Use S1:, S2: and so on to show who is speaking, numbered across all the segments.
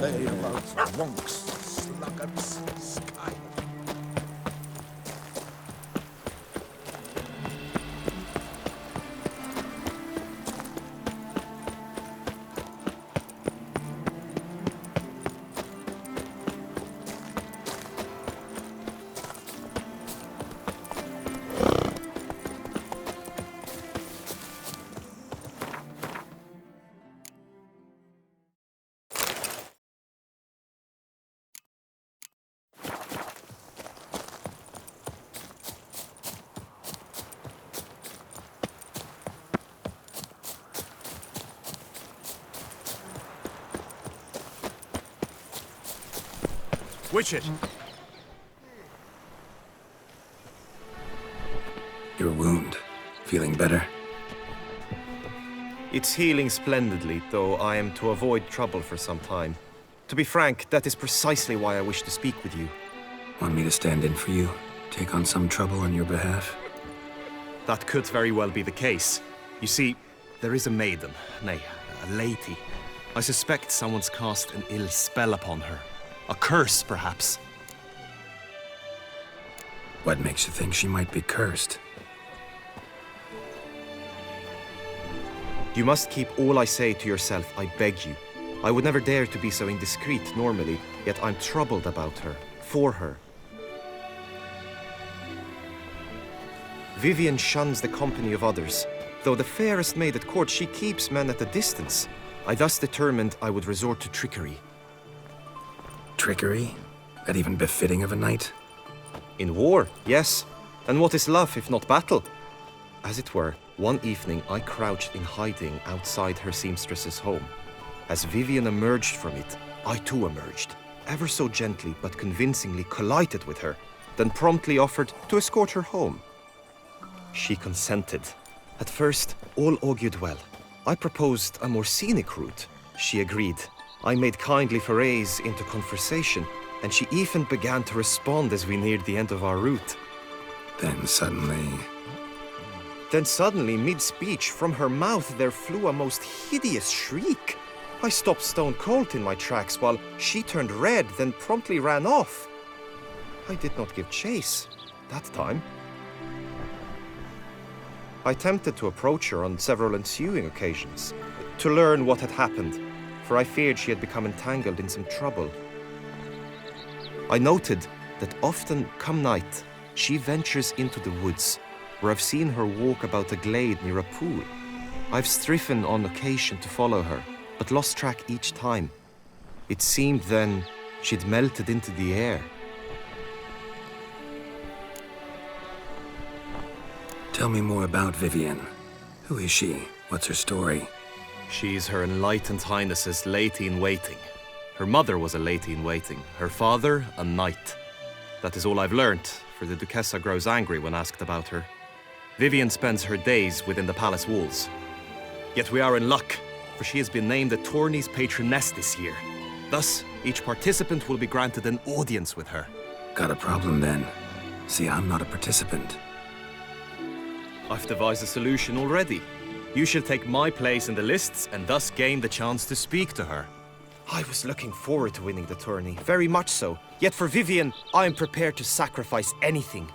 S1: say about drunks, sluggards, sky?
S2: Which it?
S3: Your wound. Feeling better?
S2: It's healing splendidly, though I am to avoid trouble for some time. To be frank, that is precisely why I wish to speak with you.
S3: Want me to stand in for you? Take on some trouble on your behalf?
S2: That could very well be the case. You see, there is a maiden, nay, a lady. I suspect someone's cast an ill spell upon her. A curse, perhaps.
S3: What makes you think she might be cursed?
S2: You must keep all I say to yourself, I beg you. I would never dare to be so indiscreet normally, yet I'm troubled about her, for her. Vivian shuns the company of others. Though the fairest maid at court, she keeps men at a distance. I thus determined I would resort to trickery.
S3: Trickery? That even befitting of a knight?
S2: In war, yes. And what is love if not battle? As it were, one evening I crouched in hiding outside her seamstress's home. As Vivian emerged from it, I too emerged, ever so gently but convincingly collided with her, then promptly offered to escort her home. She consented. At first, all augured well. I proposed a more scenic route. She agreed. I made kindly forays into conversation, and she even began to respond as we neared the end of our route.
S3: Then suddenly,
S2: mid-speech, from her mouth there flew a most hideous shriek. I stopped stone cold in my tracks while she turned red, then promptly ran off. I did not give chase, that time. I attempted to approach her on several ensuing occasions, to learn what had happened, for I feared she had become entangled in some trouble. I noted that often, come night, she ventures into the woods, where I've seen her walk about a glade near a pool. I've striven on occasion to follow her, but lost track each time. It seemed then she'd melted into the air.
S3: tell me more about Vivian. Who is she? What's her story?
S2: She's Her Enlightened Highness's lady-in-waiting. Her mother was a lady-in-waiting, her father a knight. That is all I've learnt, for the Duchessa grows angry when asked about her. Vivian spends her days within the palace walls. Yet we are in luck, for she has been named the tourney's patroness this year. Thus, each participant will be granted an audience with her.
S3: Got a problem then. See, I'm not a participant.
S2: I've devised a solution already. You shall take my place in the lists and thus gain the chance to speak to her. I was looking forward to winning the tourney, very much so. Yet for Vivian, I am prepared to sacrifice anything.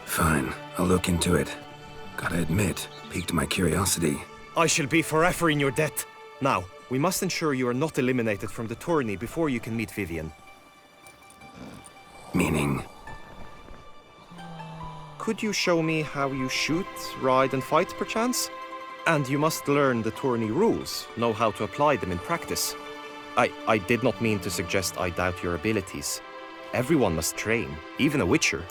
S3: Fine, I'll look into it. Gotta admit, piqued my curiosity.
S2: I shall be forever in your debt. Now, we must ensure you are not eliminated from the tourney before you can meet Vivian.
S3: Meaning?
S2: Could you show me how you shoot, ride and fight, perchance? And you must learn the tourney rules, know how to apply them in practice. I did not mean to suggest I doubt your abilities. Everyone must train, even a witcher.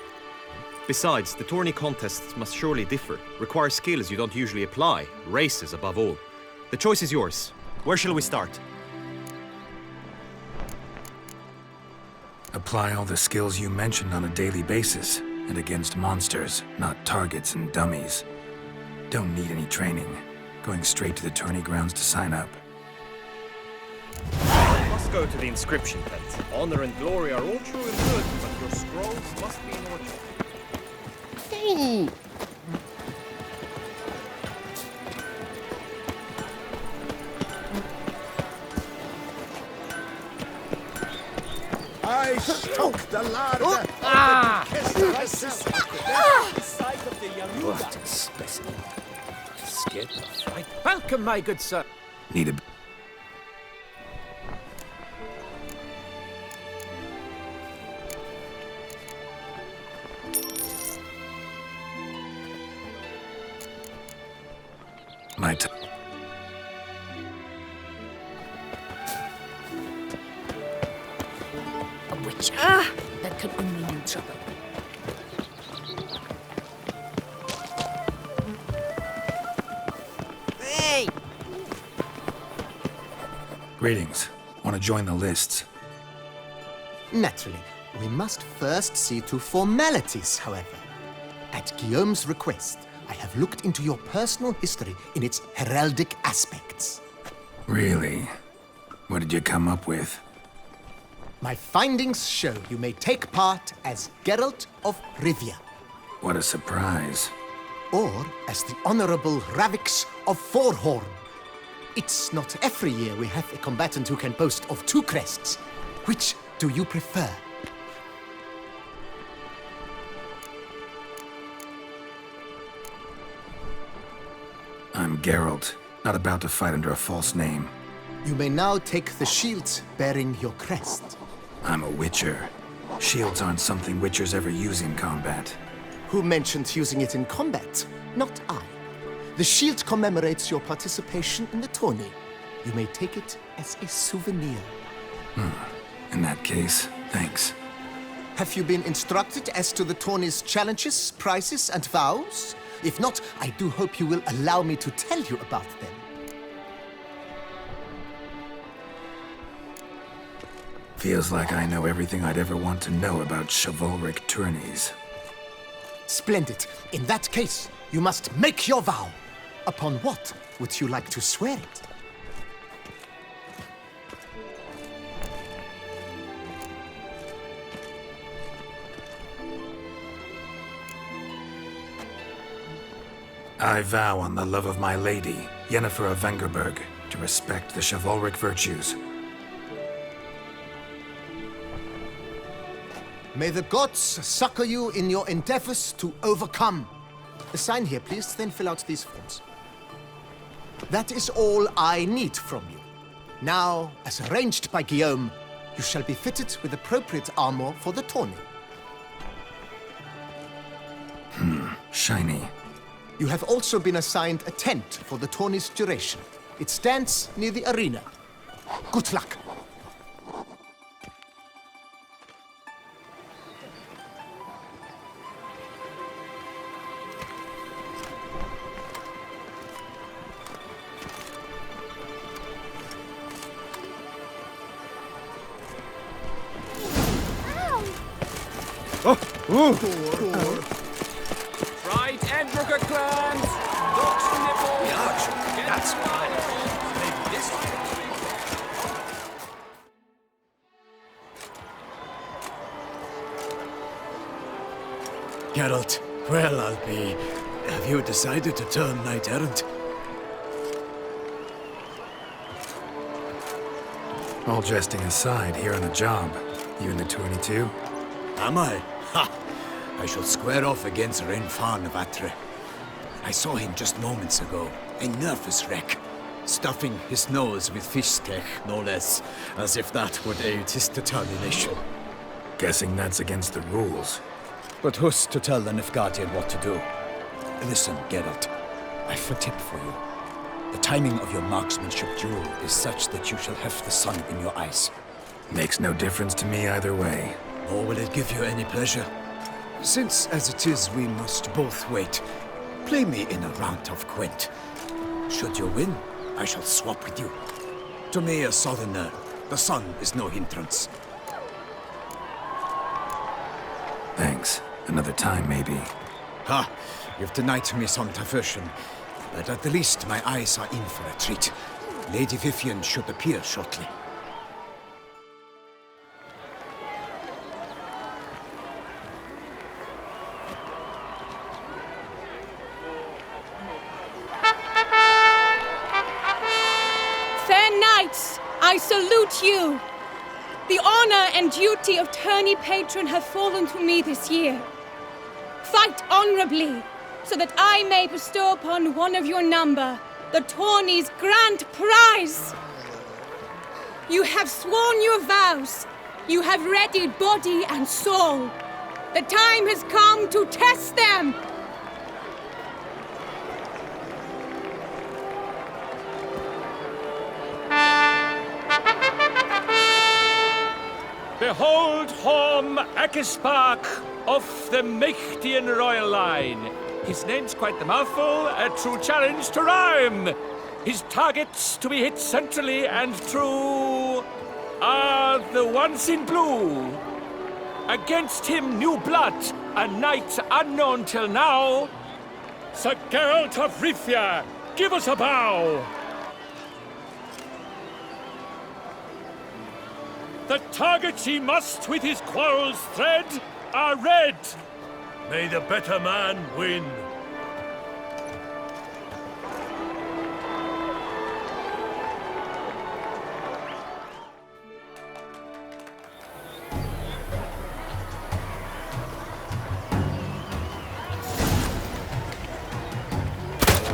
S2: Besides, the tourney contests must surely differ, require skills you don't usually apply, races above all. The choice is yours. Where shall we start?
S3: Apply all the skills you mentioned on a daily basis, and against monsters, not targets and dummies. Don't need any training. Going straight to the tourney grounds to sign up.
S2: You must go to the inscription tent. Honor and glory are all true and good, but your scrolls must be in order.
S1: I struck the lard.
S4: What a specimen. Scared of fright. Welcome, my good sir.
S3: Need a... My t...
S5: A witch. That could only mean trouble.
S4: Hey!
S3: Greetings. Want to join the lists?
S6: Naturally, we must first see to formalities, however. At Guillaume's request, I have looked into your personal history in its heraldic aspects.
S3: Really? What did you come up with?
S6: My findings show you may take part as Geralt of Rivia,
S3: What a surprise.
S6: or as the Honorable Ravix of Forhorn. It's not every year we have a combatant who can boast of 2 crests. Which do you prefer?
S3: I'm Geralt, not about to fight under a false name.
S6: You may now take the shield bearing your crest.
S3: I'm a witcher. Shields aren't something witchers ever use in combat.
S6: Who mentioned using it in combat? Not I. The shield commemorates your participation in the tourney. You may take it as a souvenir.
S3: In that case, thanks.
S6: Have you been instructed as to the tourney's challenges, prizes, and vows? If not, I do hope you will allow me to tell you about them.
S3: Feels like I know everything I'd ever want to know about chivalric tourneys.
S6: Splendid. In that case, you must make your vow. Upon what would you like to swear it?
S3: I vow on the love of my lady, Yennefer of Vengerberg, to respect the chivalric virtues.
S6: May the gods succor you in your endeavors to overcome. Sign here, please, then fill out these forms. That is all I need from you. Now, as arranged by Guillaume, you shall be fitted with appropriate armor for the tourney.
S3: Shiny.
S6: You have also been assigned a tent for the tourney's duration. It stands near the arena. Good luck.
S4: Right, Edbrooker clans! Dutch nipple!
S1: The archer. That's fine. Maybe this
S7: Geralt, well, I'll be. Have you decided to turn knight errant?
S3: All jesting aside, here on the job. You in the tourney too?
S7: Am I? Ha! I shall square off against Renfan of Atre. I saw him just moments ago, a nervous wreck, stuffing his nose with fish steak, no less, as if that would aid his determination.
S3: Guessing that's against the rules.
S7: But who's to tell the Nilfgaardian what to do? Listen, Geralt, I've a tip for you. The timing of your marksmanship duel is such that you shall have the sun in your eyes.
S3: Makes no difference to me either way.
S7: Nor will it give you any pleasure. Since, as it is, we must both wait, play me in a round of Gwent. Should you win, I shall swap with you. To me, a southerner, the sun is no hindrance.
S3: Thanks. Another time, maybe.
S7: Ha! You've denied me some diversion, but at the least my eyes are in for a treat. Lady Vivian should appear shortly.
S5: Fair knights, I salute you! The honor and duty of tourney patron have fallen to me this year. Fight honorably, so that I may bestow upon one of your number the tourney's grand prize. You have sworn your vows. You have readied body and soul. The time has come to test them.
S8: Behold Horm Akispark of the Mechtian royal line. His name's quite the mouthful, a true challenge to rhyme. His targets to be hit centrally and true are the ones in blue. Against him new blood, a knight unknown till now. Sir Geralt of Rivia, give us a bow. The targets he must with his quarrels thread are red. May the better man win.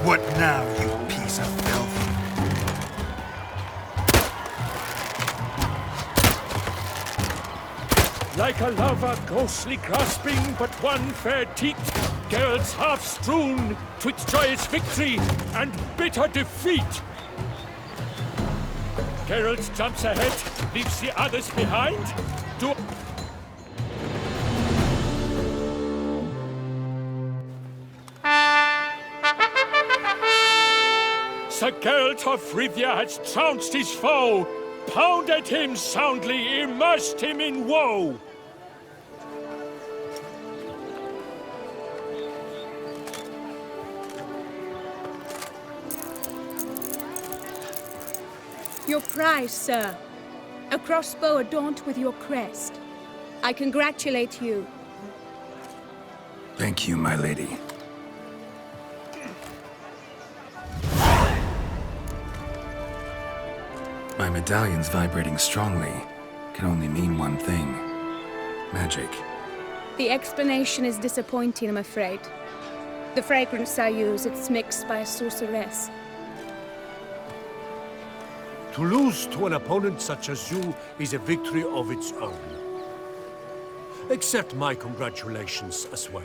S3: What now, you piece of filth?
S8: Like a lover ghostly grasping but one fair teat, Geralt's half strewn 'twixt joyous victory and bitter defeat. Geralt jumps ahead, leaves the others behind. Sir Geralt of Rivia has trounced his foe, pounded him soundly, immersed him in woe.
S5: Your prize, sir. A crossbow adorned with your crest. I congratulate you.
S3: Thank you, my lady. My medallion's vibrating strongly. Can only mean one thing. Magic.
S5: The explanation is disappointing, I'm afraid. The fragrance I use, it's mixed by a sorceress.
S1: To lose to an opponent such as you is a victory of its own. Accept my congratulations as well.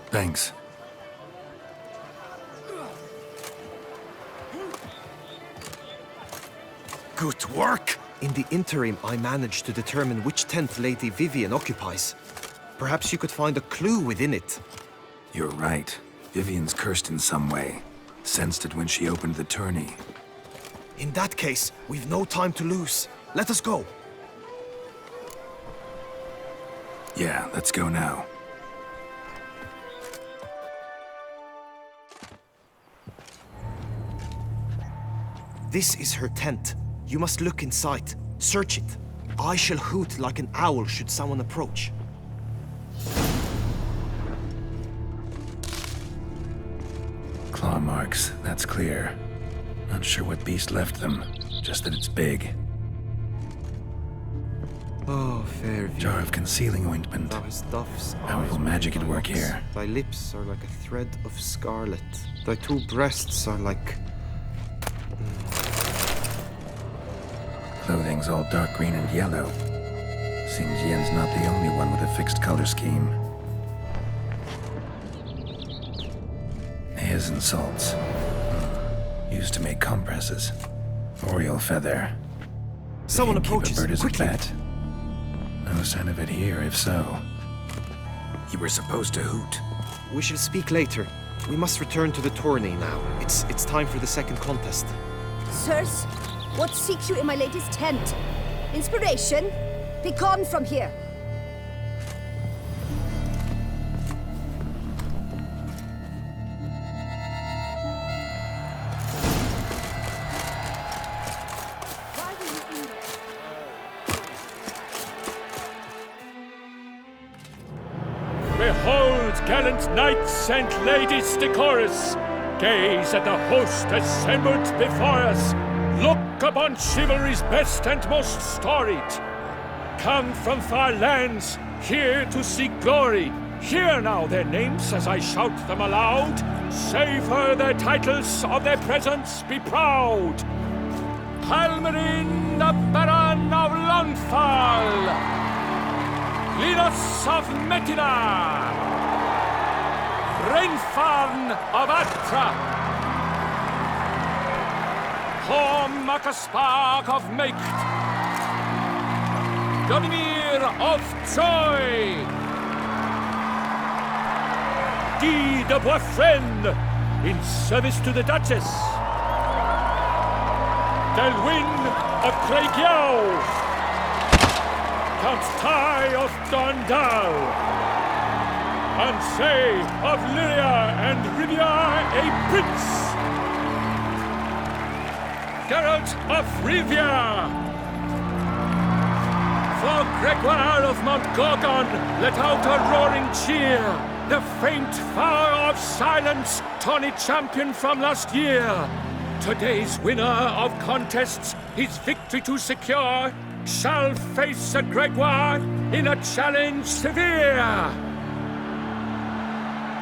S3: Thanks.
S2: Good work! In the interim, I managed to determine which tent Lady Vivian occupies. Perhaps you could find a clue within it.
S3: You're right. Vivian's cursed in some way. Sensed it when she opened the tourney.
S2: In that case, we've no time to lose. Let us go.
S3: Yeah, let's go now.
S2: This is her tent. You must look inside. Search it. I shall hoot like an owl should someone approach.
S3: Claw marks, that's clear. Not sure what beast left them, just that it's big.
S2: Oh, fair view.
S3: Jar of concealing ointment.
S2: Thou hast dove's
S3: Powerful
S2: eyes
S3: magic at
S2: within thy
S3: work
S2: locks.
S3: here.
S2: Thy lips are like a thread of scarlet. Thy two breasts are like...
S3: Clothing's all dark green and yellow. Seems Yen's not the only one with a fixed color scheme. His and salts. Used to make compresses. Oriole feather.
S2: Someone
S3: Keep
S2: approaches.
S3: a bird as a
S2: Quickly.
S3: pet. No sign of it here, if so. You were supposed to hoot.
S2: We shall speak later. We must return to the tourney now. It's time for the second contest.
S9: Sirs, what seeks you in my lady's tent? Inspiration? Be gone from here.
S8: Behold, gallant knights and ladies decorous, gaze at the host assembled before us. Look upon chivalry's best and most storied. come from far lands, here to seek glory. Hear now their names as I shout them aloud. Savor their titles, of their presence be proud. Halmarin, the Baron of Lonfall. Linus of Metina. Reinfarn of Atra. Horm Akaspark of Meikt. Donimir of Troy. Guy de Boisfriend, in service to the Duchess. Delwyn of Craigiau. Count Tai of Dondal. Ansay of Lyria and Rivia a prince. Geralt of Rivia. For Gregoire of Mount Gorgon, let out a roaring cheer. The faint fire of silence, tourney champion from last year. Today's winner of contests, his victory to secure, shall face a Gregoire in a challenge severe.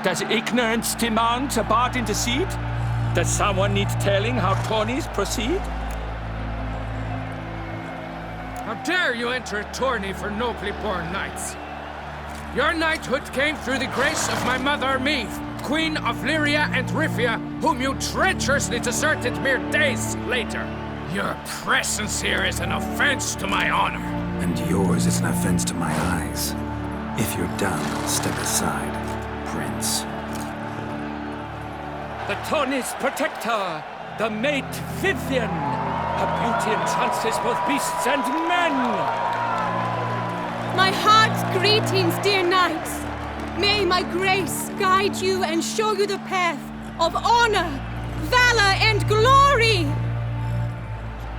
S8: Does ignorance demand a bard intercede? Does someone need telling how tourneys proceed?
S4: How dare you enter a tourney for nobly born knights? Your knighthood came through the grace of my mother Meve, Queen of Lyria and Rivia, whom you treacherously deserted mere days later. Your presence here is an offense to my honor.
S3: And yours is an offense to my eyes. If you're done, step aside, Prince.
S8: The tourney's protector, the maid Vivian. Her beauty entrances both beasts and men.
S5: My heart's greetings, dear knights. May my grace guide you and show you the path of honor, valor, and glory.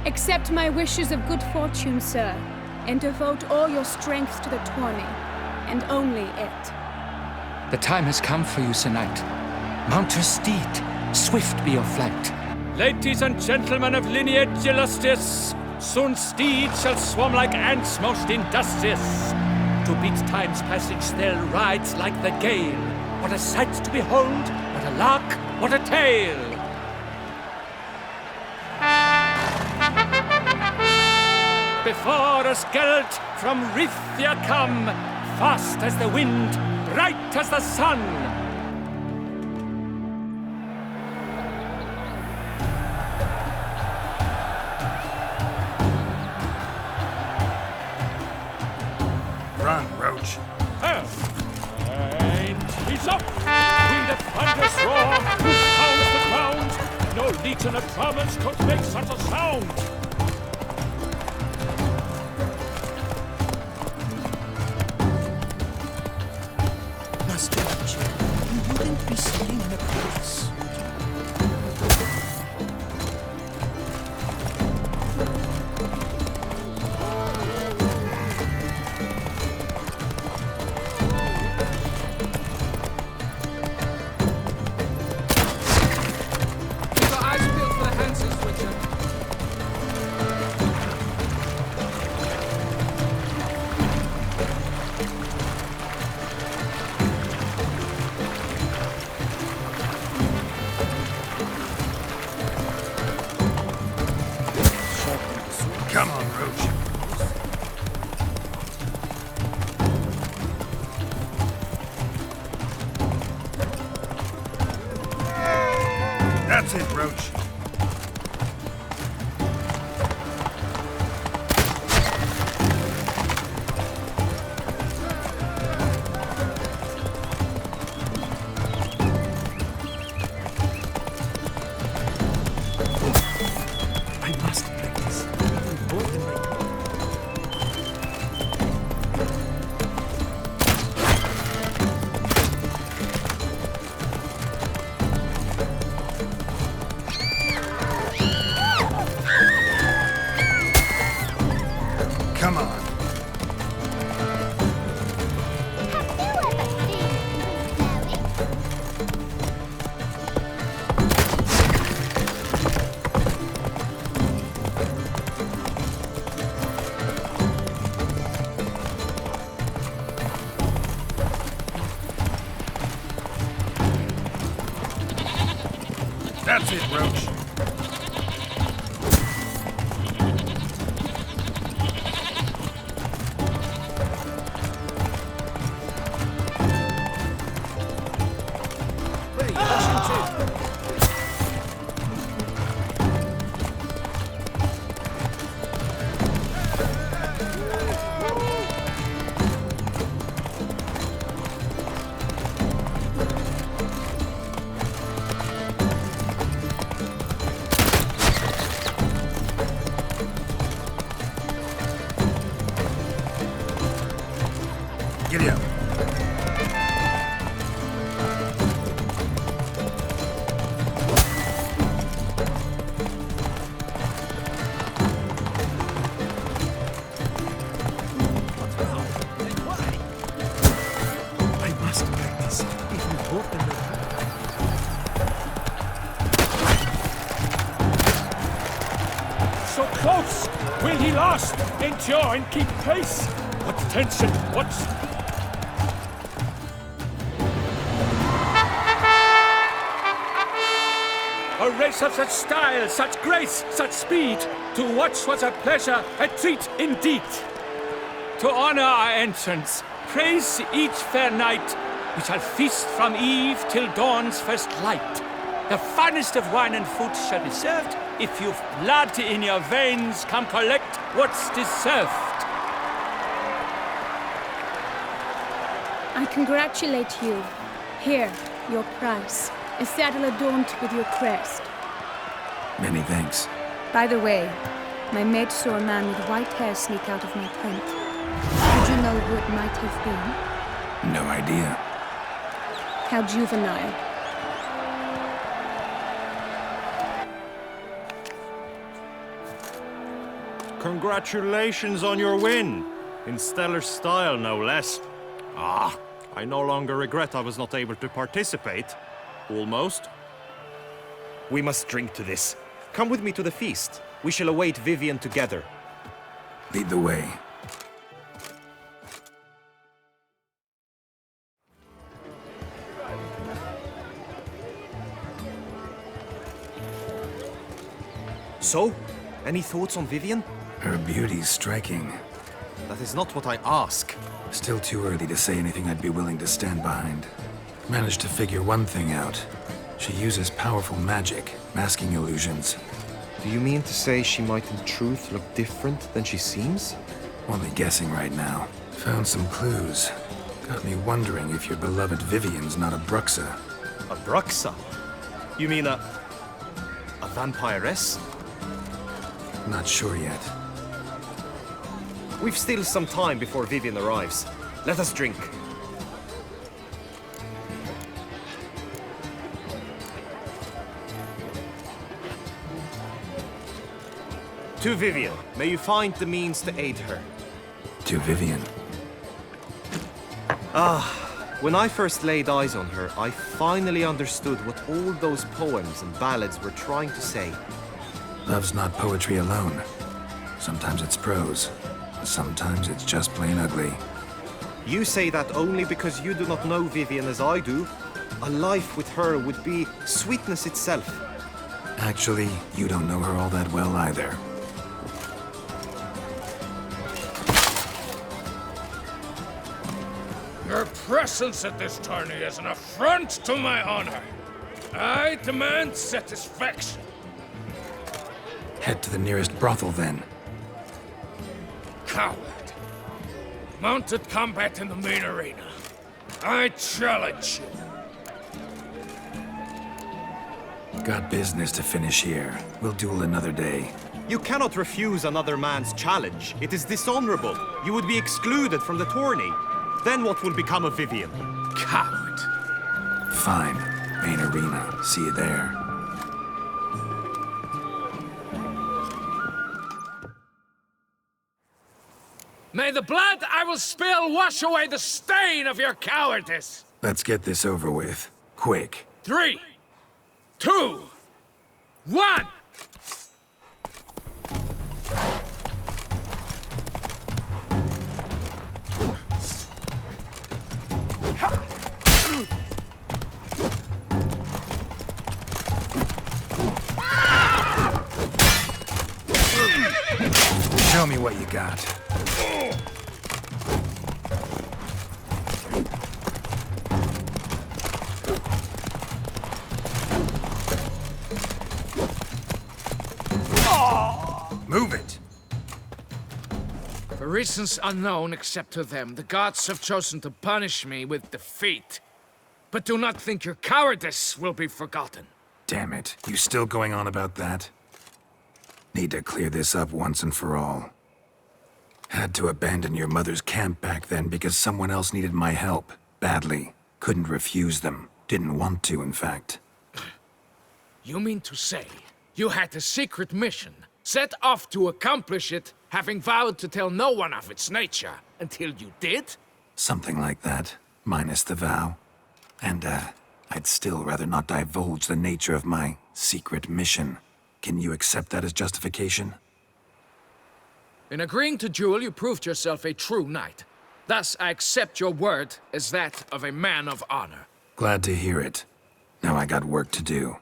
S5: Accept my wishes of good fortune, sir, and devote all your strength to the tourney, and only it.
S4: The time has come for you, Sir Knight. Mount your steed. Swift be your flight.
S8: Ladies and gentlemen of lineage illustrious, soon steeds shall swarm like ants most industrious. To beat time's passage they'll ride like the gale. What a sight to behold, what a lark, what a tale! Before us Geralt from Rithia come, fast as the wind, bright as the sun.
S3: Run, Roach.
S8: And he's up! With a thunderous roar, who pounds the ground? No legion of drummers could make such a sound!
S6: Master Archer, you wouldn't be sitting in a palace.
S3: Come on, Roach. That's it, Roach. I must practice. More than my Come on. it, Roach. Giddy up. I must get this. If you open it.
S8: So close! Will he last? Endure and keep pace? What tension? What... A race of such style, such grace, such speed. To watch was a pleasure, a treat indeed. To honor our entrance, praise each fair knight. We shall feast from eve till dawn's first light. The finest of wine and food shall be served. If you've blood in your veins, come collect what's deserved.
S5: I congratulate you. Here, your price. A saddle adorned with your crest.
S3: Many thanks.
S5: By the way, my maid saw a man with white hair sneak out of my tent. Did you know who it might have been?
S3: No idea.
S5: How juvenile.
S2: Congratulations on your win. In stellar style, no less. Ah, I no longer regret I was not able to participate. Almost. We must drink to this. Come with me to the feast. We shall await Vivian together.
S3: Lead the way.
S2: So, any thoughts on Vivian?
S3: Her beauty's striking.
S2: That is not what I ask.
S3: Still too early to say anything I'd be willing to stand behind. Managed to figure one thing out. She uses powerful magic, masking illusions.
S2: Do you mean to say she might in truth look different than she seems?
S3: Only guessing right now. Found some clues. Got me wondering if your beloved Vivian's not a Bruxa.
S2: A Bruxa? You mean a vampiress?
S3: Not sure yet.
S2: We've still some time before Vivian arrives. Let us drink. To Vivian, may you find the means to aid her.
S3: To Vivian.
S2: When I first laid eyes on her, I finally understood what all those poems and ballads were trying to say.
S3: Love's not poetry alone. Sometimes it's prose. Sometimes it's just plain ugly.
S2: You say that only because you do not know Vivian as I do. A life with her would be sweetness itself.
S3: Actually, you don't know her all that well either.
S4: Your presence at this tourney is an affront to my honor. I demand satisfaction.
S3: Head to the nearest brothel, then.
S4: Coward. Mounted combat in the main arena. I challenge you.
S3: Got business to finish here. We'll duel another day.
S2: You cannot refuse another man's challenge. It is dishonorable. You would be excluded from the tourney. Then what will become of Vivian?
S4: Coward.
S3: Fine. Main arena. See you there.
S4: May the blood I will spill wash away the stain of your cowardice.
S3: Let's get this over with. Quick.
S4: 3, 2, 1!
S3: Show me what you got. Move it!
S4: For reasons unknown except to them, the gods have chosen to punish me with defeat. But do not think your cowardice will be forgotten.
S3: Damn it, you still going on about that? Need to clear this up once and for all. Had to abandon your mother's camp back then because someone else needed my help, badly. Couldn't refuse them. Didn't want to, in fact.
S4: You mean to say you had a secret mission, set off to accomplish it, having vowed to tell no one of its nature, until you did?
S3: Something like that, minus the vow. And, I'd still rather not divulge the nature of my secret mission. Can you accept that as justification?
S4: In agreeing to duel, you proved yourself a true knight. Thus, I accept your word as that of a man of honor.
S3: Glad to hear it. Now I got work to do.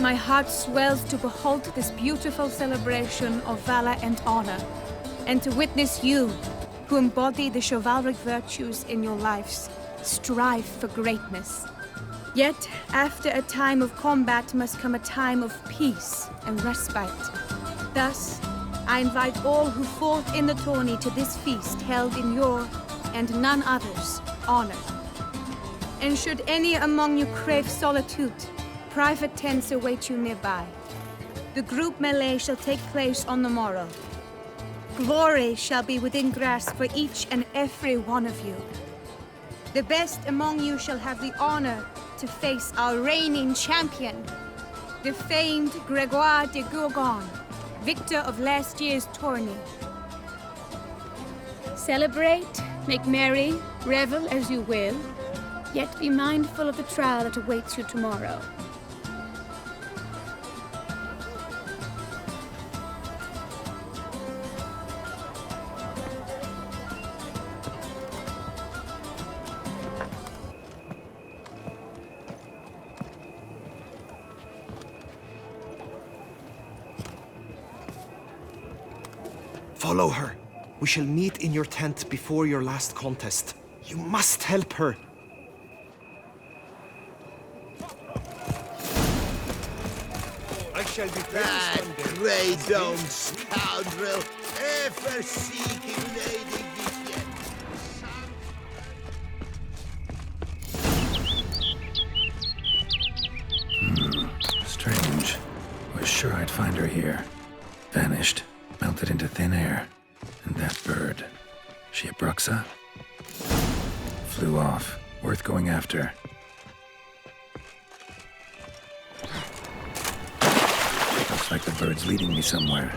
S5: My heart swells to behold this beautiful celebration of valor and honor, and to witness you, who embody the chivalric virtues in your lives, strive for greatness. Yet, after a time of combat must come a time of peace and respite. Thus, I invite all who fought in the tourney to this feast held in your, and none other's, honor. And should any among you crave solitude, private tents await you nearby. The group melee shall take place on the morrow. Glory shall be within grasp for each and every one of you. The best among you shall have the honor to face our reigning champion, the famed Gregoire de Gourgon, victor of last year's tourney. Celebrate, make merry, revel as you will, yet be mindful of the trial that awaits you tomorrow.
S2: Follow her. We shall meet in your tent before your last contest. You must help her.
S1: I shall be
S10: That grey dome scoundrel, ever seeking Lady Vivian.
S3: Strange. Was sure I'd find her here. Vanished. Melted into thin air. And that bird. She a Bruxa? Flew off. Worth going after. Looks like the bird's leading me somewhere.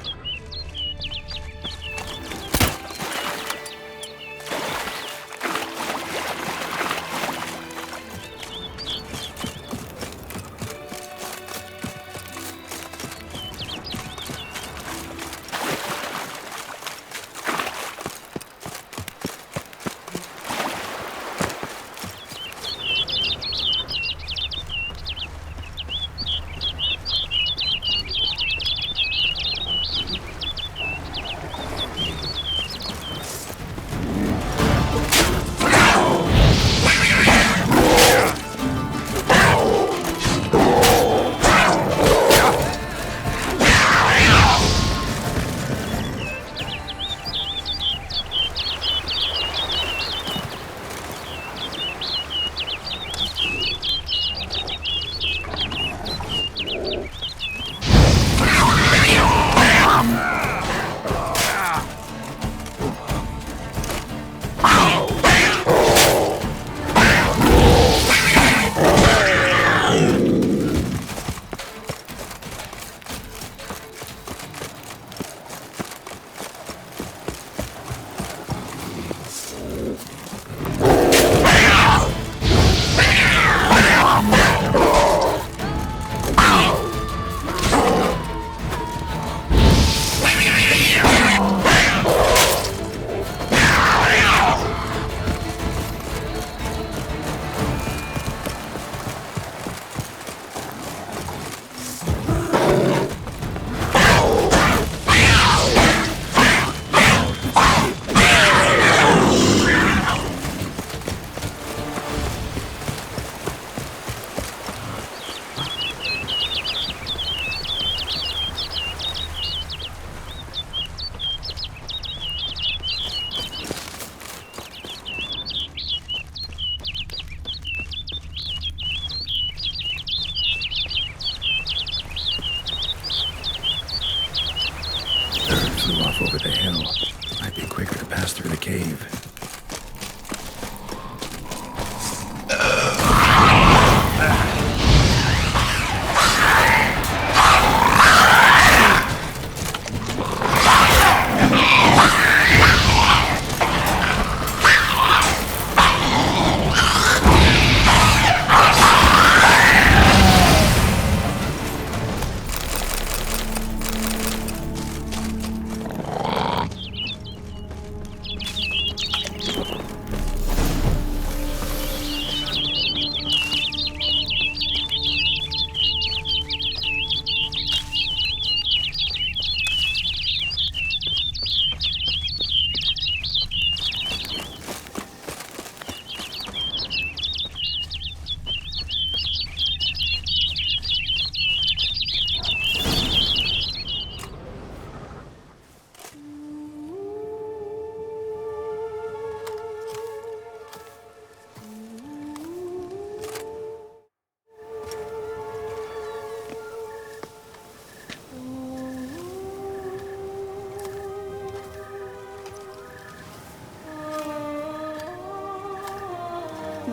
S3: the hill. Might be quicker to pass through the cave.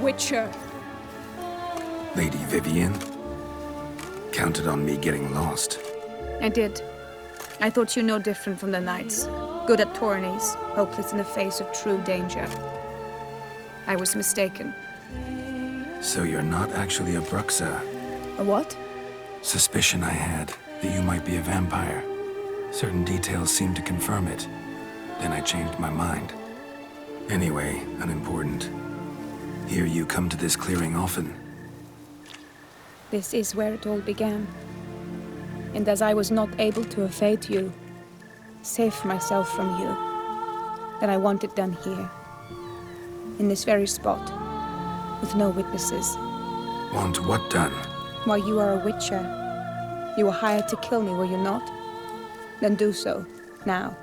S5: Witcher.
S3: Lady Vivienne? Counted on me getting lost.
S11: I did. I thought you no different from the knights. Good at tourneys, hopeless in the face of true danger. I was mistaken.
S3: So you're not actually a Bruxa?
S11: A what?
S3: Suspicion I had, that you might be a vampire. Certain details seemed to confirm it. Then I changed my mind. Anyway, unimportant. Here you come to this clearing often.
S11: This is where it all began. And as I was not able to evade you, save myself from you, then I want it done here. In this very spot, with no witnesses.
S3: Want what done?
S11: Why, you are a witcher. You were hired to kill me, were you not? Then do so, now.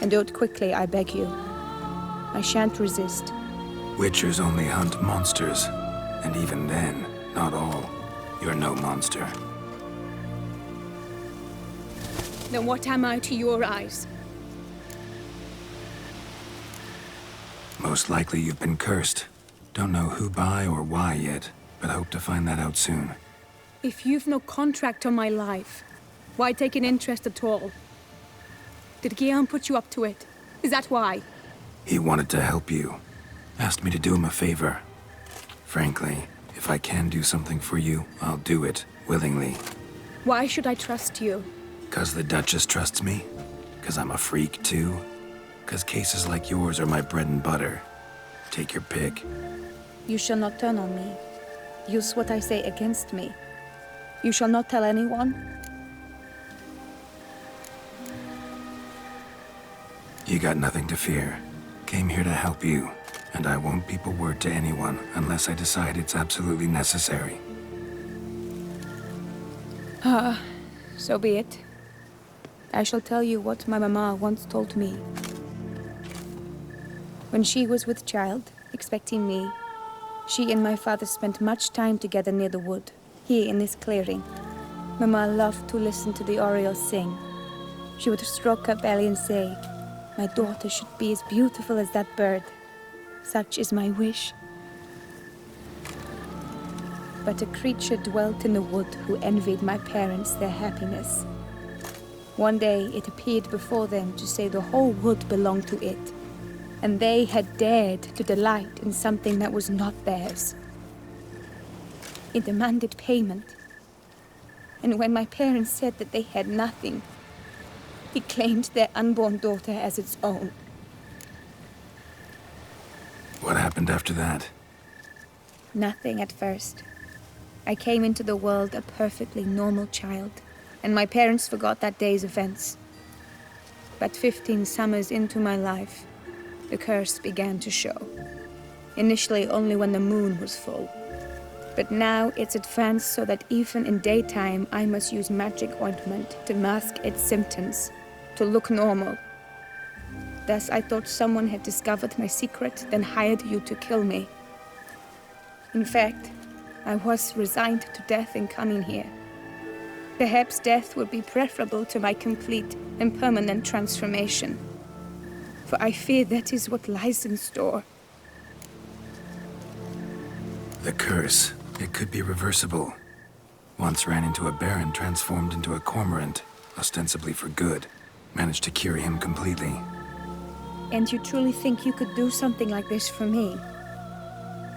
S11: And do it quickly, I beg you. I shan't resist.
S3: Witchers only hunt monsters. And even then, not all. You're no monster.
S5: Then what am I to your eyes?
S3: Most likely you've been cursed. Don't know who by or why yet, but hope to find that out soon.
S5: If you've no contract on my life, why take an interest at all? Did Guillaume put you up to it? Is that why?
S3: He wanted to help you. Asked me to do him a favor. Frankly, if I can do something for you, I'll do it, willingly.
S5: Why should I trust you?
S3: 'Cause the Duchess trusts me? 'Cause I'm a freak, too? 'Cause cases like yours are my bread and butter. Take your pick.
S11: You shall not turn on me. Use what I say against me. You shall not tell anyone.
S3: You got nothing to fear. Came here to help you, and I won't peep a word to anyone unless I decide it's absolutely necessary.
S11: So be it. I shall tell you what my mama once told me. When she was with child, expecting me, she and my father spent much time together near the wood, here in this clearing. Mama loved to listen to the orioles sing. She would stroke her belly and say, "My daughter should be as beautiful as that bird. Such is my wish." But a creature dwelt in the wood who envied my parents their happiness. One day it appeared before them to say the whole wood belonged to it, and they had dared to delight in something that was not theirs. It demanded payment, and when my parents said that they had nothing, it claimed their unborn daughter as its own.
S3: What happened after that?
S11: Nothing at first. I came into the world a perfectly normal child, and my parents forgot that day's events. But 15 summers into my life, the curse began to show. Initially only when the moon was full. But now it's advanced so that even in daytime I must use magic ointment to mask its symptoms, to look normal. Thus I thought someone had discovered my secret, then hired you to kill me. In fact, I was resigned to death in coming here. Perhaps death would be preferable to my complete and permanent transformation. For I fear that is what lies in store.
S3: The curse. It could be reversible. Once ran into a baron transformed into a cormorant, ostensibly for good. Managed to cure him completely.
S11: And you truly think you could do something like this for me?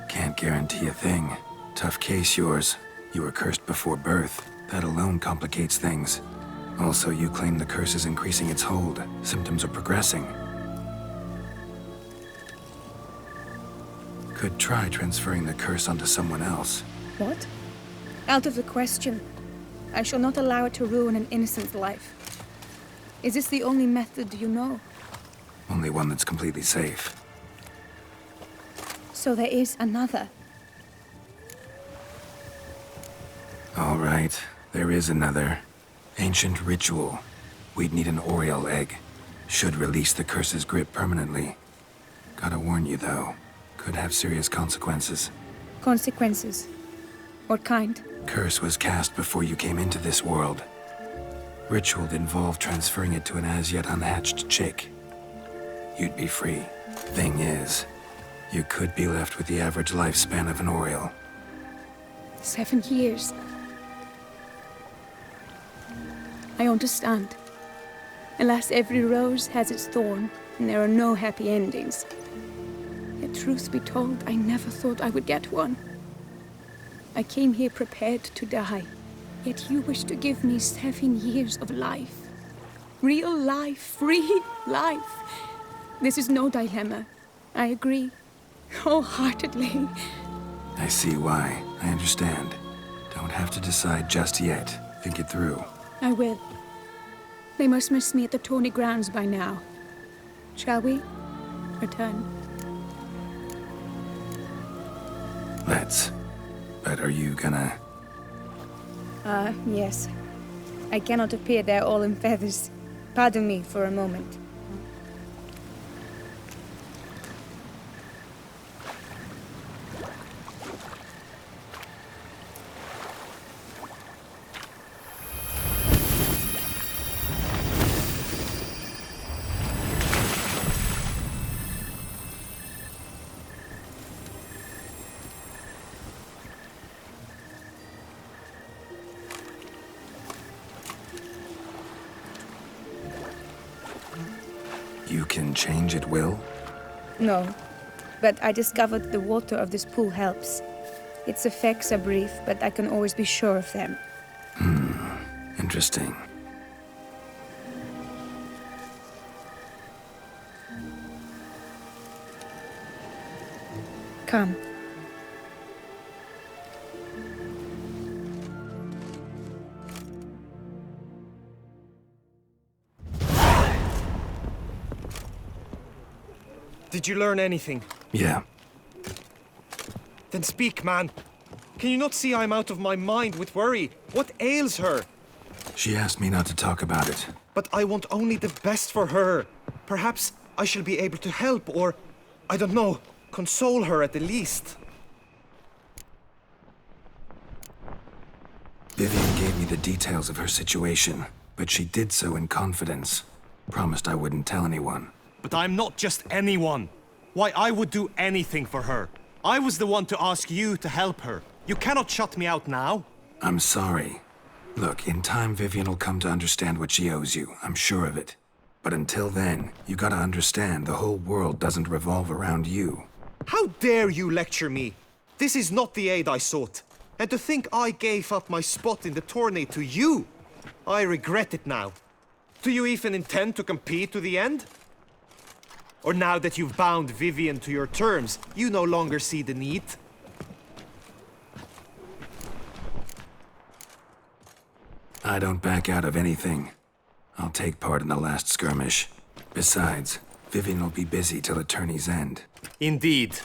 S3: Can't guarantee a thing. Tough case, yours. You were cursed before birth. That alone complicates things. Also, you claim the curse is increasing its hold. Symptoms are progressing. Could try transferring the curse onto someone else.
S11: What? Out of the question. I shall not allow it to ruin an innocent life. Is this the only method you know?
S3: Only one that's completely safe.
S11: So there is another.
S3: All right, there is another. Ancient ritual. We'd need an Oriole egg. Should release the curse's grip permanently. Gotta warn you, though. Could have serious consequences.
S11: Consequences? What kind?
S3: Curse was cast before you came into this world. Ritual'd involve transferring it to an as-yet unhatched chick. You'd be free. Thing is, you could be left with the average lifespan of an Oriole.
S11: 7 years. I understand. Alas, every rose has its thorn, and there are no happy endings. Yet, truth be told, I never thought I would get one. I came here prepared to die, yet you wish to give me 7 years of life. Real life, free life. This is no dilemma. I agree, wholeheartedly.
S3: I see why. I understand. Don't have to decide just yet. Think it through.
S11: I will. They must miss me at the Tornea grounds by now. Shall we return?
S3: Let's. But are you gonna...
S11: Yes. I cannot appear there all in feathers. Pardon me for a moment.
S3: You can change at will?
S11: No, but I discovered the water of this pool helps. Its effects are brief, but I can always be sure of them.
S3: Interesting.
S11: Come.
S2: Did you learn anything?
S3: Yeah.
S2: Then speak, man. Can you not see I'm out of my mind with worry? What ails her?
S3: She asked me not to talk about it.
S2: But I want only the best for her. Perhaps I shall be able to help, or, I don't know, console her at the least.
S3: Vivian gave me the details of her situation, but she did so in confidence. Promised I wouldn't tell anyone.
S2: But I'm not just anyone. Why, I would do anything for her. I was the one to ask you to help her. You cannot shut me out now.
S3: I'm sorry. Look, in time Vivian will come to understand what she owes you. I'm sure of it. But until then, you gotta understand the whole world doesn't revolve around you.
S2: How dare you lecture me? This is not the aid I sought. And to think I gave up my spot in the tourney to you. I regret it now. Do you even intend to compete to the end? Or now that you've bound Vivian to your terms, you no longer see the need?
S3: I don't back out of anything. I'll take part in the last skirmish. Besides, Vivian will be busy till the tourney's end.
S2: Indeed.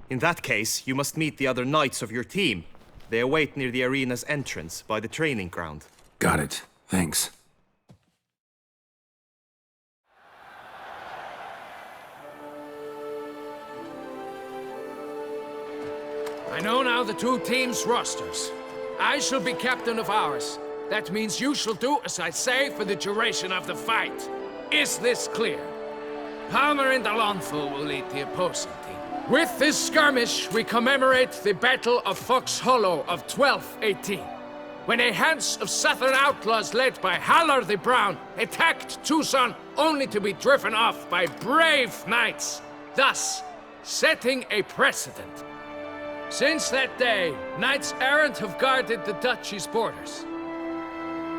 S2: In that case, you must meet the other knights of your team. They await near the arena's entrance, by the training ground.
S3: Got it. Thanks.
S4: I know now the two teams' rosters. I shall be captain of ours. That means you shall do as I say for the duration of the fight. Is this clear? Palmer and Alonso will lead the opposing team. With this skirmish, we commemorate the Battle of Fox Hollow of 1218, when a Hans of Southern outlaws led by Haller the Brown attacked Tucson only to be driven off by brave knights, thus setting a precedent. Since that day, knights errant have guarded the duchy's borders.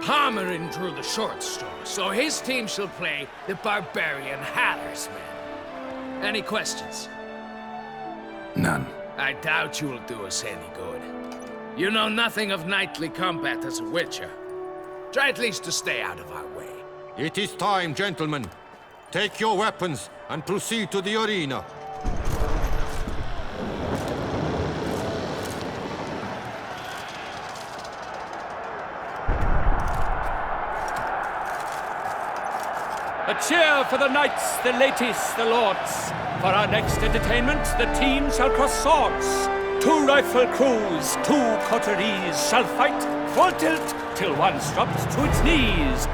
S4: Palmerin drew the short straw, so his team shall play the barbarian Haller's men. Any questions?
S3: None.
S4: I doubt you'll do us any good. You know nothing of knightly combat as a witcher. Try at least to stay out of our way.
S12: It is time, gentlemen. Take your weapons and proceed to the arena.
S8: A cheer for the knights, the ladies, the lords. For our next entertainment, the team shall cross swords. 2 rifle crews, 2 coteries shall fight full tilt till one's dropped to its knees.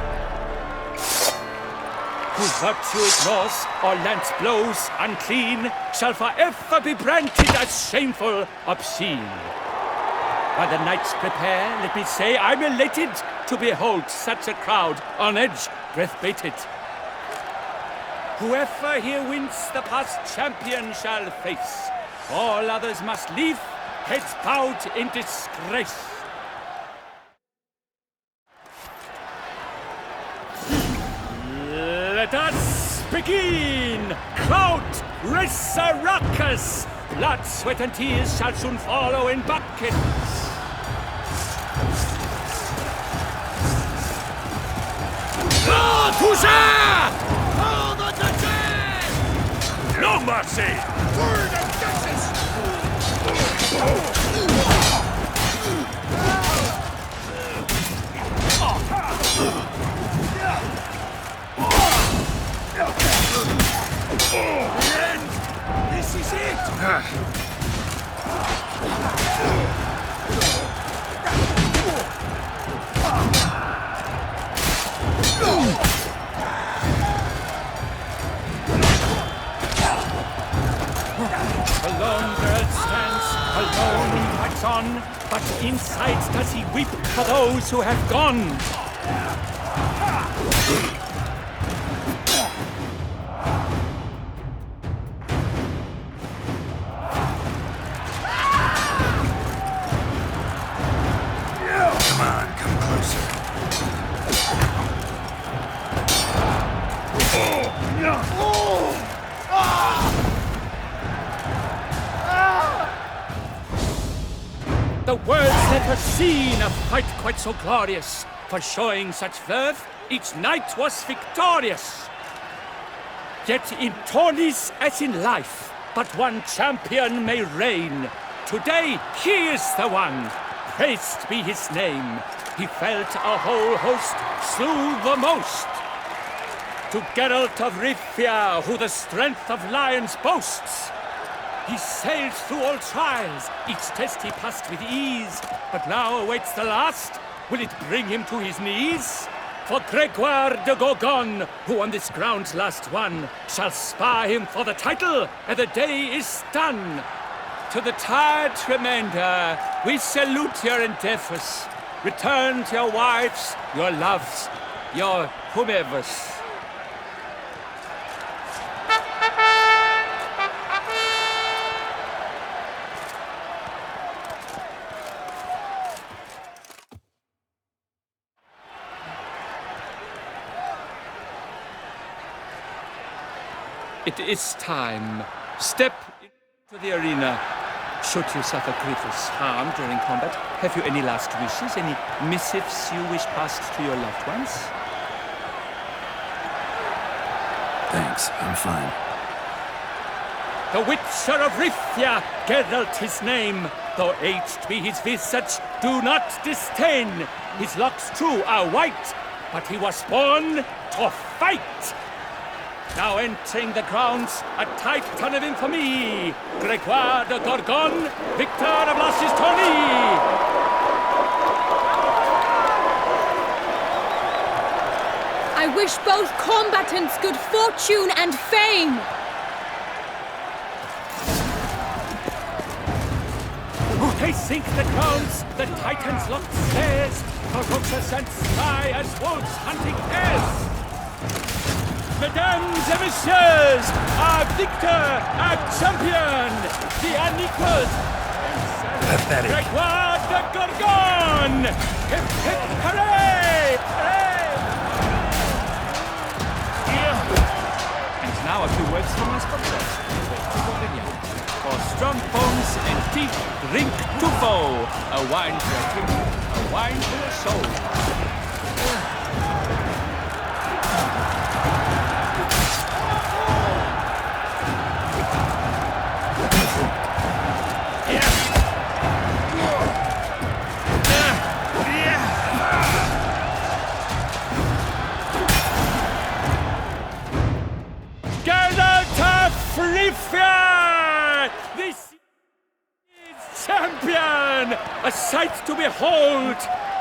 S8: Who virtue ignores or lance blows unclean shall forever be branded as shameful, obscene. While the knights prepare, let me say I'm elated to behold such a crowd on edge, breath baited. Whoever here wins the past champion shall face. All others must leave, heads bowed in disgrace. Let us begin! Crowd, race a ruckus! Blood, sweat, and tears shall soon follow in buckets. No mercy! For the Duchess!
S10: This is it!
S8: Alone Geralt stands, alone he fights on, but inside does he weep for those who have gone.
S3: Come on, come closer.
S8: The world's never seen a fight quite so glorious. For showing such verve, each knight was victorious. Yet in tourneys as in life, but one champion may reign. Today he is the one, praised be his name. He felt a whole host, slew the most. To Geralt of Rivia, who the strength of lions boasts, he sailed through all trials, each test he passed with ease. But now awaits the last. Will it bring him to his knees? For Gregoire de Gorgon, who on this ground last won, shall spar him for the title, and the day is done. To the tired remainder, we salute your endeavors. Return to your wives, your loves, your whomevers. It is time. Step into the arena. Should you suffer grievous harm during combat, have you any last wishes, any missives you wish passed to your loved ones?
S3: Thanks, I'm fine.
S8: The Witcher of Rivia, Geralt his name. Though aged be his visage, do not disdain. His locks, true, are white, but he was born to fight. Now entering the grounds, a titan of infamy, Gregoire de Gorgon, victor of last year's tourney.
S5: I wish both combatants good fortune and fame!
S8: They sink the grounds, the Titans lock stairs, Corvoxus and sky as wolves hunting hares. Mesdames et messieurs, our victor, our champion, the unequaled,
S3: Pathetic.
S8: Grégoire de Gorgon! Hip hip hooray! Hooray! And now a few words from my sponsor. For strong bones and teeth, drink Tufo, a wine for a drink, a wine for your soul. This is champion! A sight to behold!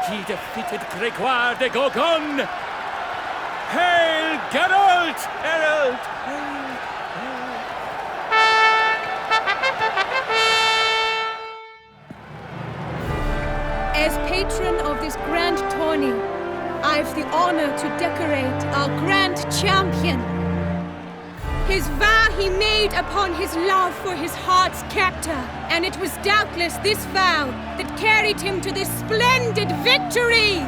S8: He defeated Grégoire de Gorgon! Hail, Geralt! Herald!
S5: As patron of this grand tourney, I've the honor to decorate our grand champion. His vow he made upon his love for his heart's captor, and it was doubtless this vow that carried him to this splendid victory.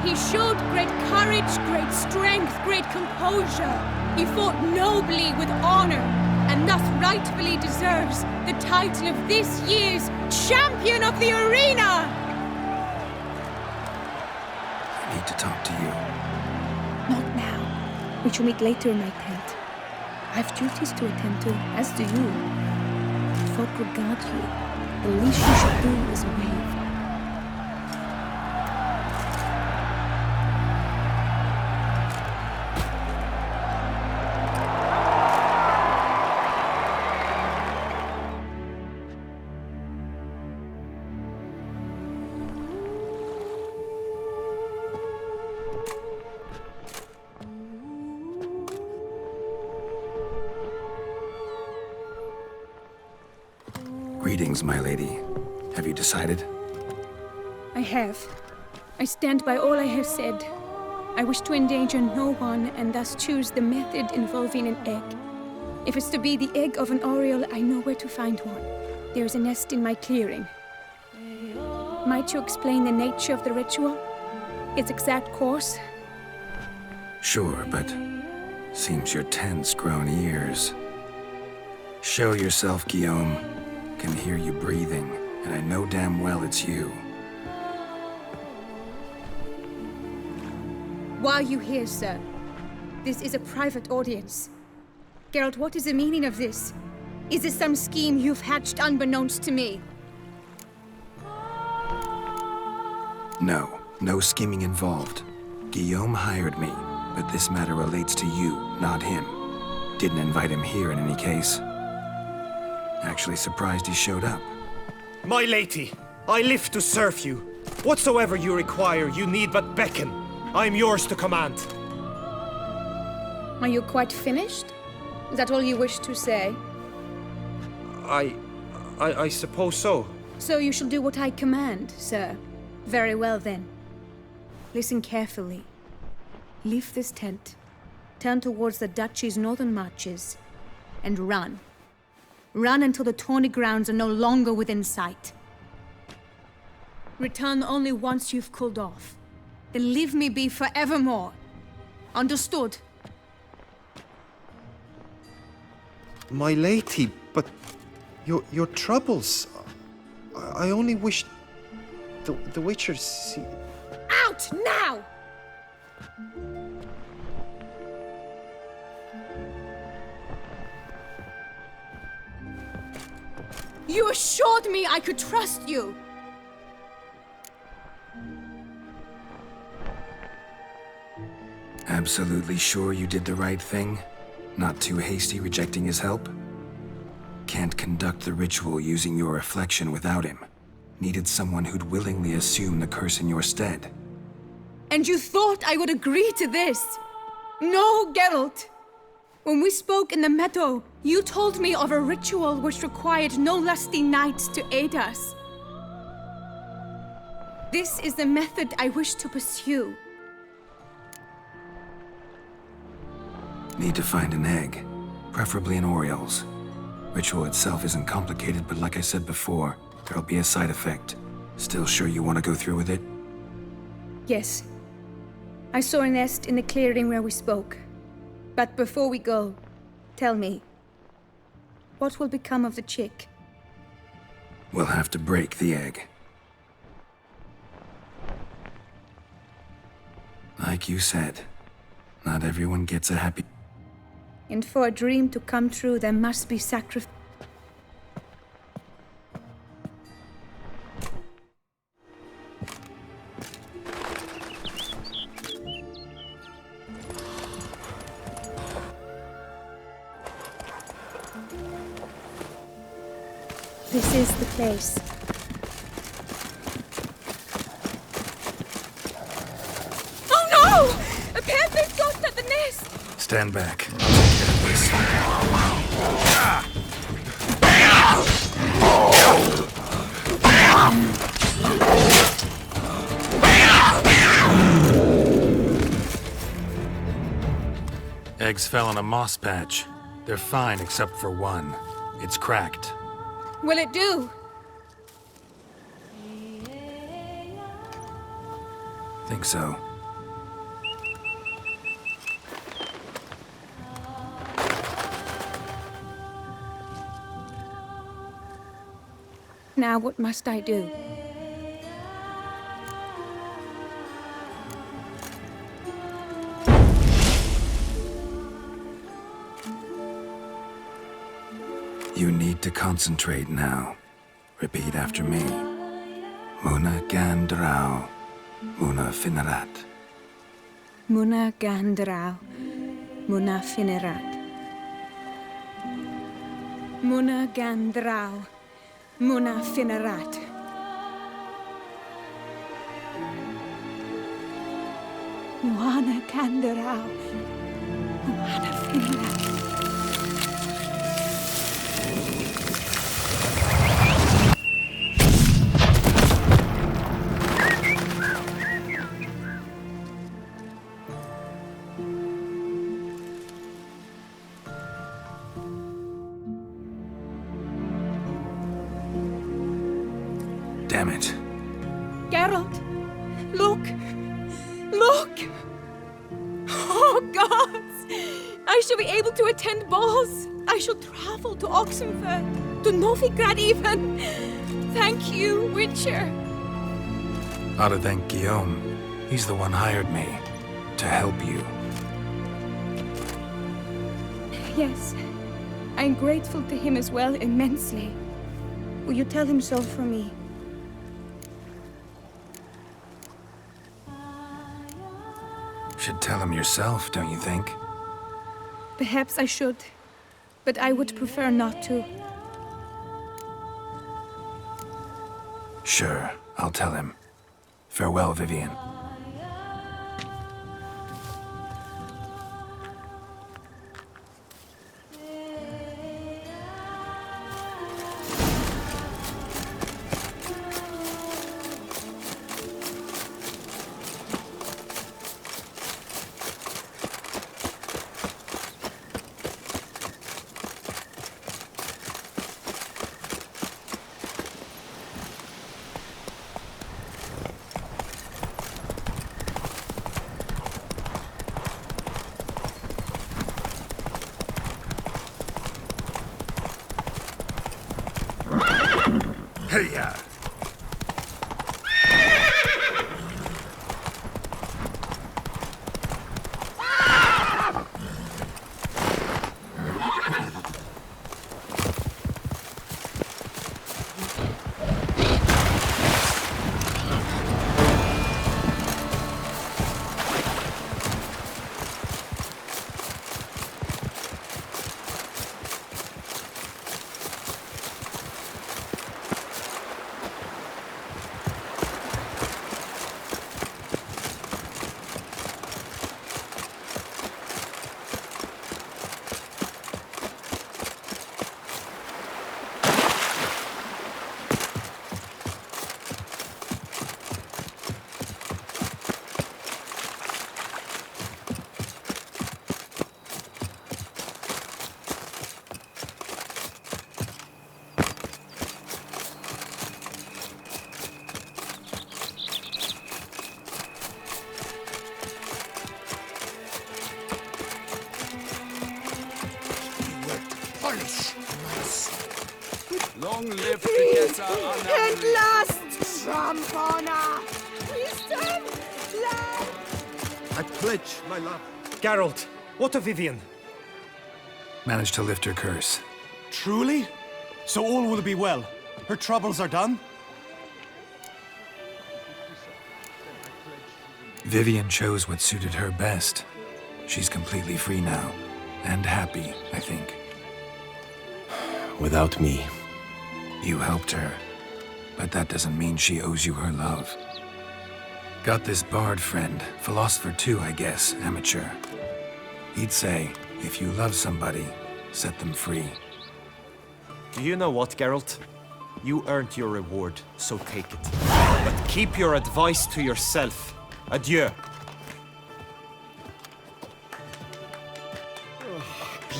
S5: He showed great courage, great strength, great composure. He fought nobly with honor, and thus rightfully deserves the title of this year's Champion of the Arena!
S3: I need to talk to you.
S11: Not now. We shall meet later in my tent. I've duties to attend to, as do you. Folk regard you. The least you should do is wave.
S3: Greetings, my lady. Have you decided?
S5: I have. I stand by all I have said. I wish to endanger no one and thus choose the method involving an egg. If it's to be the egg of an oriole, I know where to find one. There is a nest in my clearing. Might you explain the nature of the ritual? Its exact course?
S3: Sure, but seems your tent's grown ears. Show yourself, Guillaume. Can hear you breathing, and I know damn well it's you.
S5: Why are you here, sir? This is a private audience. Geralt, what is the meaning of this? Is this some scheme you've hatched unbeknownst to me?
S3: No, no scheming involved. Guillaume hired me, but this matter relates to you, not him. Didn't invite him here in any case. Actually surprised he showed up.
S2: My lady, I live to serve you. Whatsoever you require, you need but beckon. I am yours to command.
S11: Are you quite finished? Is that all you wish to say?
S2: I suppose so.
S11: So you shall do what I command, sir. Very well, then. Listen carefully. Leave this tent, turn towards the duchy's northern marches, and run. Run until the tourney grounds are no longer within sight. Return only once you've cooled off. Then leave me be forevermore. Understood?
S2: My lady, but your troubles. I only wish the Witcher see.
S5: Out now! You assured me I could trust you!
S3: Absolutely sure you did the right thing? Not too hasty rejecting his help? Can't conduct the ritual using your reflection without him. Needed someone who'd willingly assume the curse in your stead.
S5: And you thought I would agree to this? No, Geralt! When we spoke in the meadow, you told me of a ritual which required no lusty knights to aid us. This is the method I wish to pursue.
S3: Need to find an egg, preferably an Oriole's. Ritual itself isn't complicated, but like I said before, there'll be a side effect. Still sure you want to go through with it?
S11: Yes. I saw a nest in the clearing where we spoke. But before we go, tell me, what will become of the chick?
S3: We'll have to break the egg. Like you said, not everyone gets a happy...
S11: And for a dream to come true, there must be sacrifice. This is the place.
S5: Oh no! A panther's got at the nest!
S3: Stand back. I'll take care of this. Eggs fell in a moss patch. They're fine except for one. It's cracked.
S5: Will it do?
S3: Think so.
S11: Now what must I do?
S3: You need to concentrate now. Repeat after me. Muna Gandrau, Muna Finerat.
S11: Muna Gandrau, Muna Finerat. Muna Gandrau, Muna Finerat. Muna Gandrau, Muna Finerat.
S3: Damn it.
S5: Geralt, look! Look! Oh, gods! I shall be able to attend balls. I shall travel to Oxenfurt, to Novigrad even. Thank you, Witcher.
S3: Ought to thank Guillaume. He's the one hired me to help you.
S11: Yes, I'm grateful to him as well, immensely. Will you tell him so for me?
S3: Should tell him yourself, don't you think?
S11: Perhaps I should, but I would prefer not to.
S3: Sure, I'll tell him. Farewell, Vivian. Hey-ya!
S10: vanish.
S4: Long live the
S9: At last! Tramp on her! Wisdom! Love!
S1: I pledge my love.
S2: Geralt, what of Vivian?
S3: Managed to lift her curse.
S13: Truly? So all will be well. Her troubles are done?
S3: Vivian chose what suited her best. She's completely free now. And happy, I think.
S2: Without me.
S3: You helped her. But that doesn't mean she owes you her love. Got this bard friend, philosopher too, I guess, amateur. He'd say, if you love somebody, set them free.
S2: Do you know what, Geralt? You earned your reward, so take it. But keep your advice to yourself. Adieu.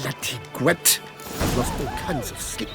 S1: Bloody gwet. I've lost all kinds of sleep.